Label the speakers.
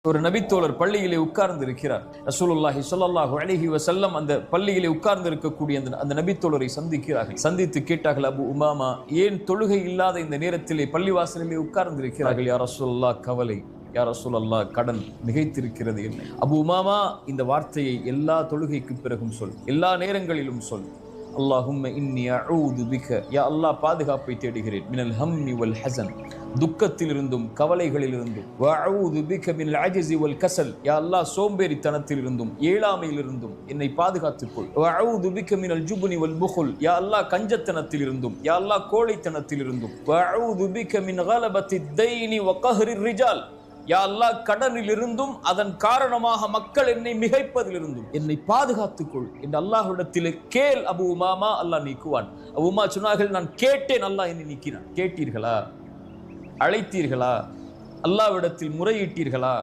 Speaker 1: ஒரு நபித்தோழர் பள்ளியிலே உட்கார்ந்து இருக்கிறார். ரசூலுல்லாஹி ஸல்லல்லாஹு அலைஹி வஸல்லம் அந்த பள்ளியிலே உட்கார்ந்து இருக்கக்கூடிய அந்த நபித்தோழரை சந்திக்கிறார்கள். சந்தித்து கேட்டார்கள், அபு உமாமா, ஏன் தொழுகை இல்லாத இந்த நேரத்திலே பள்ளிவாசலிலே உட்கார்ந்து இருக்கிறார்கள்? யா ரசூலுல்லாஹ், கவலை. யா ரசூலல்லாஹ், கடன் மிகைத்திருக்கிறது. என்ன? அபு உமாமா, இந்த வார்த்தையை எல்லா தொழுகைக்கு பிறகும் சொல், எல்லா நேரங்களிலும் சொல். அல்லாஹும்ம இன்னி அஊது பிக, யா அல்லாஹ், பாதுகாப்பை தேடுகிறேன். மினல் ஹம்மி வல் ஹஸன், துக்கத்திலிருந்தும் கவலைகளிலிருந்தும். வ அஊது பிக மினல் அஜ்ஸி வல் கஸல், யா அல்லாஹ், சோம்பேறித்தனத்திலிருந்தும் ஏழாமையிலிருந்தும் என்னை பாதுகாத்துக் கொள். வ அஊது பிக மினல் ஜுப்னி வல் புகுல், யா அல்லாஹ், கஞ்சத்தனத்திலிருந்தும், யா அல்லாஹ், கோழைத்தனத்திலிருந்தும். வ அஊது பிக மின் கலபத்தி தைனி வ கஹ்ரி ரிஜால், யா அல்லாஹ், கடனிலிருந்தும் அதன் காரணமாக மக்கள் என்னை மிகைப்பதிலிருந்தும் என்னை பாதுகாத்துக்கொள் என்று அல்லாஹ்விடத்திலே கேள் அபு உமாமா, அல்லாஹ் நீக்குவான். அபு உமா சொன்னார்கள், நான் கேட்டேன், அல்லாஹ் என்னை நீக்கினான். கேட்டீர்களா? அழைத்தீர்களா? அல்லாஹ்விடத்தில் முறையிட்டீர்களா?